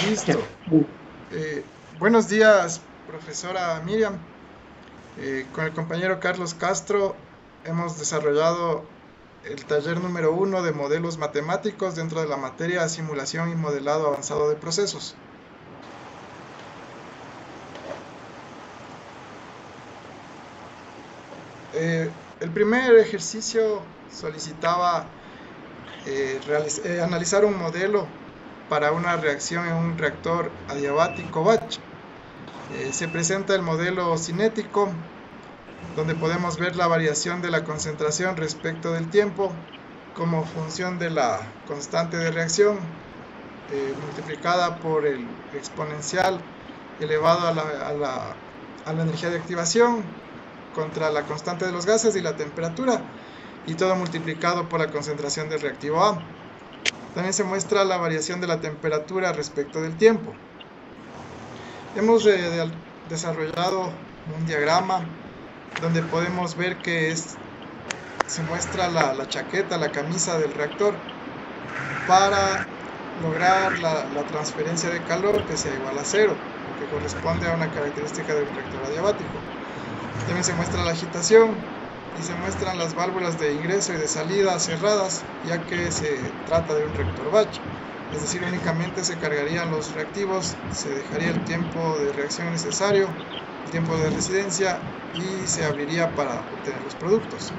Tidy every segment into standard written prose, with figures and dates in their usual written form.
Listo. Eh, Buenos días, profesora Miriam. Con el compañero Carlos Castro hemos desarrollado el taller número 1 de modelos matemáticos dentro de la materia simulación y modelado avanzado de procesos. El primer ejercicio solicitaba analizar un modelo para una reacción en un reactor adiabático batch. Se presenta el modelo cinético, donde podemos ver la variación de la concentración respecto del tiempo como función de la constante de reacción multiplicada por el exponencial elevado a la energía de activación contra la constante de los gases y la temperatura, y todo multiplicado por la concentración del reactivo A. También se muestra la variación de la temperatura respecto del tiempo. Hemos desarrollado un diagrama donde podemos ver que se muestra la chaqueta, la camisa del reactor, para lograr la transferencia de calor que sea igual a cero, que corresponde a una característica de un reactor adiabático. También se muestra la agitación y se muestran las válvulas de ingreso y de salida cerradas, ya que se trata de un reactor batch. Es decir, únicamente se cargarían los reactivos, se dejaría el tiempo de reacción necesario, el tiempo de residencia, y se abriría para obtener los productos.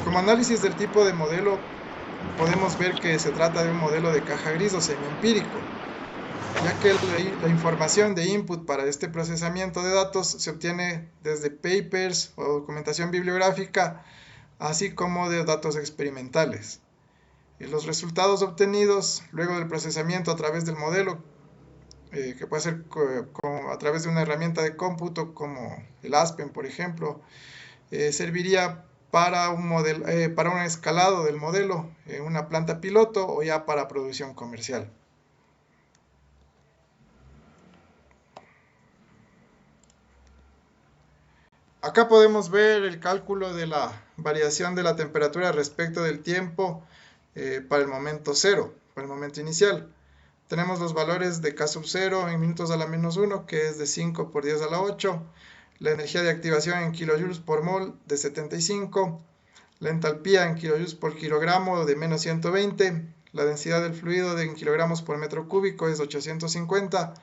Como análisis del tipo de modelo, podemos ver que se trata de un modelo de caja gris o semiempírico, ya que la información de input para este procesamiento de datos se obtiene desde papers o documentación bibliográfica, así como de datos experimentales. Los resultados obtenidos luego del procesamiento a través del modelo, que puede ser a través de una herramienta de cómputo como el Aspen, por ejemplo, serviría para para un escalado del modelo en una planta piloto o ya para producción comercial. Acá podemos ver el cálculo de la variación de la temperatura respecto del tiempo para el momento cero, para el momento inicial. Tenemos los valores de K sub 0 en minutos a la menos 1, que es de 5 por 10 a la 8, la energía de activación en kilojoules por mol de 75, la entalpía en kilojoules por kilogramo de menos 120, la densidad del fluido en kilogramos por metro cúbico es 850,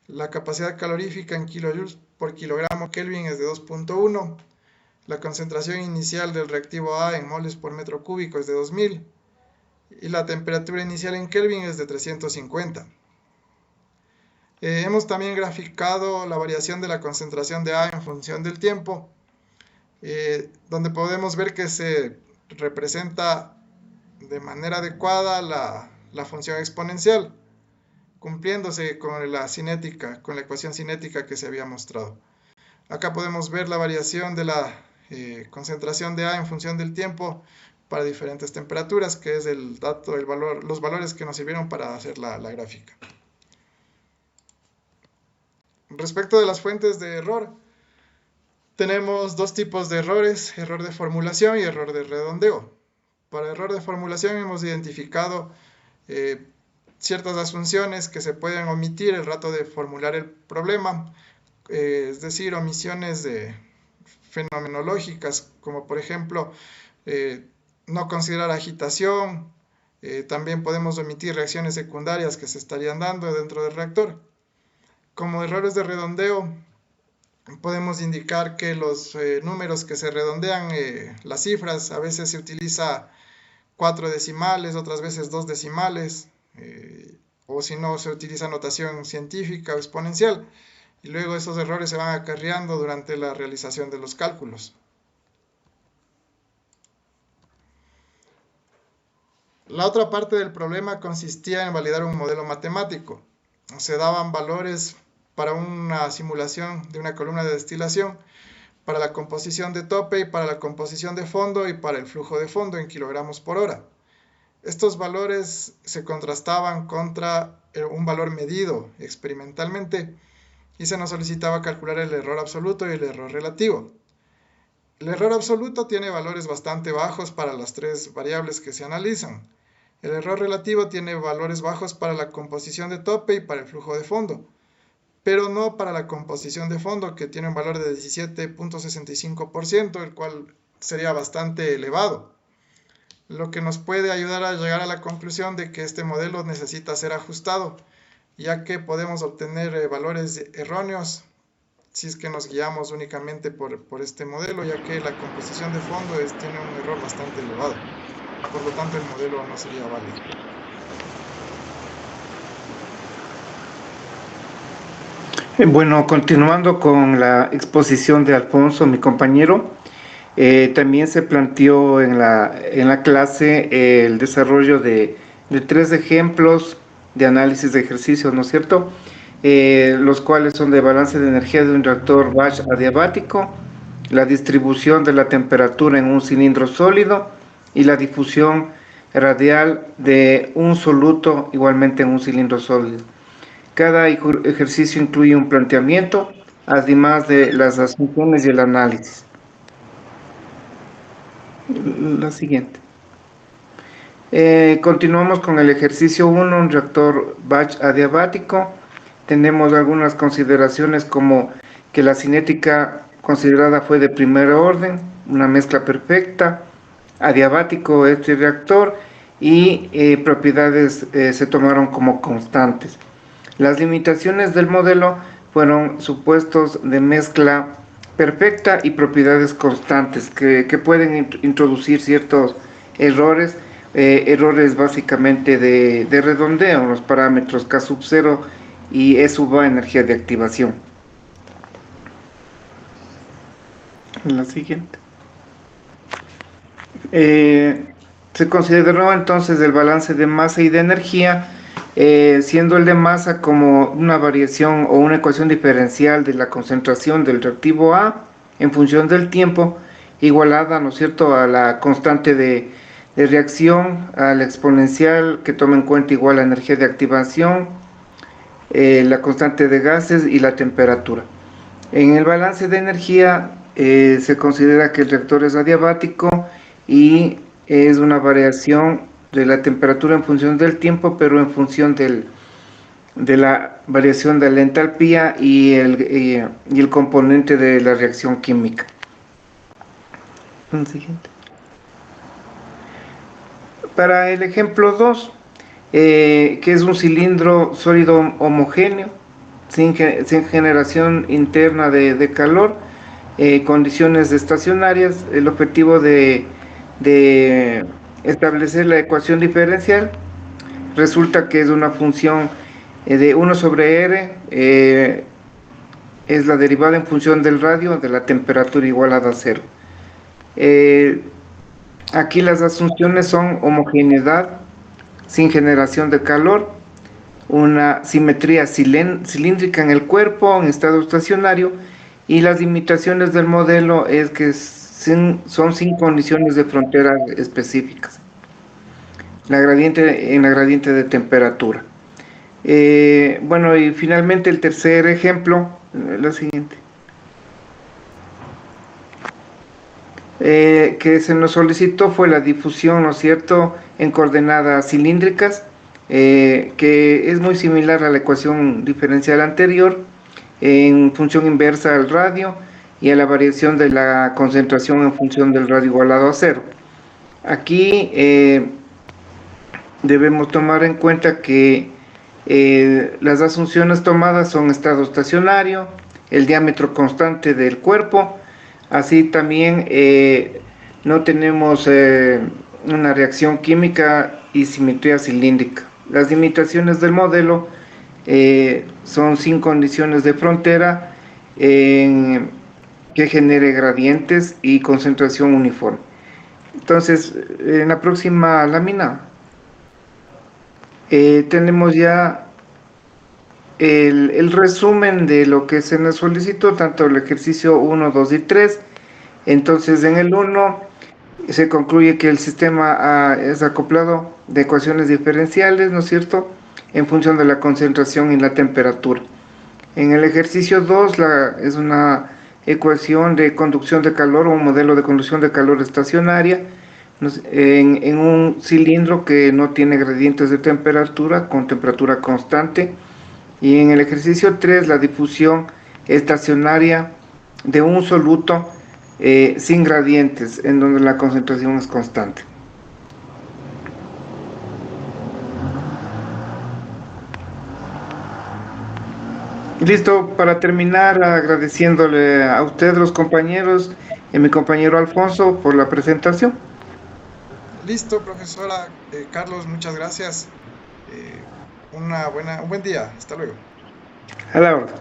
la capacidad calorífica en kilojoules por kilogramo Kelvin es de 2.1, la concentración inicial del reactivo A en moles por metro cúbico es de 2000, y la temperatura inicial en Kelvin es de 350. Hemos también graficado la variación de la concentración de A en función del tiempo, donde podemos ver que se representa de manera adecuada la función exponencial, cumpliéndose con la cinética, con la ecuación cinética que se había mostrado. Acá podemos ver la variación de la concentración de A en función del tiempo para diferentes temperaturas, que es los valores que nos sirvieron para hacer la gráfica. Respecto de las fuentes de error, tenemos dos tipos de errores: error de formulación y error de redondeo. Para error de formulación hemos identificado ciertas asunciones que se pueden omitir el rato de formular el problema, es decir, omisiones fenomenológicas, como por ejemplo no considerar agitación. También podemos omitir reacciones secundarias que se estarían dando dentro del reactor. Como errores de redondeo, podemos indicar que los números que se redondean, las cifras, a veces se utiliza 4 decimales, otras veces 2 decimales, o si no, se utiliza notación científica o exponencial, y luego esos errores se van acarreando durante la realización de los cálculos. La otra parte del problema consistía en validar un modelo matemático. Se daban valores para una simulación de una columna de destilación, para la composición de tope y para la composición de fondo y para el flujo de fondo en kilogramos por hora. Estos valores se contrastaban contra un valor medido experimentalmente y se nos solicitaba calcular el error absoluto y el error relativo. El error absoluto tiene valores bastante bajos para las tres variables que se analizan. El error relativo tiene valores bajos para la composición de tope y para el flujo de fondo, pero no para la composición de fondo, que tiene un valor de 17.65%, el cual sería bastante elevado, lo que nos puede ayudar a llegar a la conclusión de que este modelo necesita ser ajustado, ya que podemos obtener valores erróneos si es que nos guiamos únicamente por este modelo, ya que la composición de fondo tiene un error bastante elevado. Por lo tanto, el modelo no sería válido. Bueno, continuando con la exposición de Alfonso, mi compañero, también se planteó en la clase el desarrollo de 3 ejemplos de análisis de ejercicios, ¿no es cierto? Los cuales son de balance de energía de un reactor batch adiabático, la distribución de la temperatura en un cilindro sólido y la difusión radial de un soluto igualmente en un cilindro sólido. Cada ejercicio incluye un planteamiento, además de las asunciones y el análisis. La siguiente. Continuamos con el ejercicio 1, un reactor batch adiabático. Tenemos algunas consideraciones como que la cinética considerada fue de primer orden, una mezcla perfecta, adiabático este reactor y propiedades se tomaron como constantes. Las limitaciones del modelo fueron supuestos de mezcla perfecta y propiedades constantes que pueden introducir ciertos errores, errores básicamente de redondeo en los parámetros K sub 0 y E sub A, energía de activación. La siguiente. Se consideró entonces el balance de masa y de energía, siendo el de masa como una variación o una ecuación diferencial de la concentración del reactivo A en función del tiempo, igualada, ¿no es cierto?, a la constante de reacción, a la exponencial que toma en cuenta igual la energía de activación, la constante de gases y la temperatura. En el balance de energía se considera que el reactor es adiabático y es una variación de la temperatura en función del tiempo, pero en función de la variación de la entalpía y el componente de la reacción química. Siguiente. Para el ejemplo 2, que es un cilindro sólido homogéneo, sin generación interna de calor, condiciones estacionarias, el objetivo de establecer la ecuación diferencial resulta que es una función de 1 sobre R, es la derivada en función del radio de la temperatura igualada a 0. Aquí las asunciones son homogeneidad sin generación de calor, una simetría cilíndrica en el cuerpo en estado estacionario, y las limitaciones del modelo es que son sin condiciones de frontera específicas. En la gradiente de temperatura. Bueno, y finalmente el tercer ejemplo, la siguiente. Que se nos solicitó fue la difusión, ¿no es cierto?, en coordenadas cilíndricas, que es muy similar a la ecuación diferencial anterior, en función inversa al radio y a la variación de la concentración en función del radio igualado a 0. Aquí debemos tomar en cuenta que las asunciones tomadas son estado estacionario, el diámetro constante del cuerpo, así también no tenemos una reacción química y simetría cilíndrica. Las limitaciones del modelo son sin condiciones de frontera que genere gradientes y concentración uniforme. Entonces, en la próxima lámina tenemos ya el resumen de lo que se nos solicitó, tanto el ejercicio 1, 2 y 3. Entonces, en el 1 se concluye que el sistema es acoplado de ecuaciones diferenciales, ¿no es cierto?, en función de la concentración y la temperatura. En el ejercicio 2 es una ecuación de conducción de calor o un modelo de conducción de calor estacionaria en un cilindro que no tiene gradientes de temperatura, con temperatura constante. Y en el ejercicio 3, la difusión estacionaria de un soluto sin gradientes, en donde la concentración es constante. Listo, para terminar, agradeciéndole a ustedes, los compañeros, y a mi compañero Alfonso por la presentación. Listo, profesora Carlos, muchas gracias. Un buen día. Hasta luego. A la orden.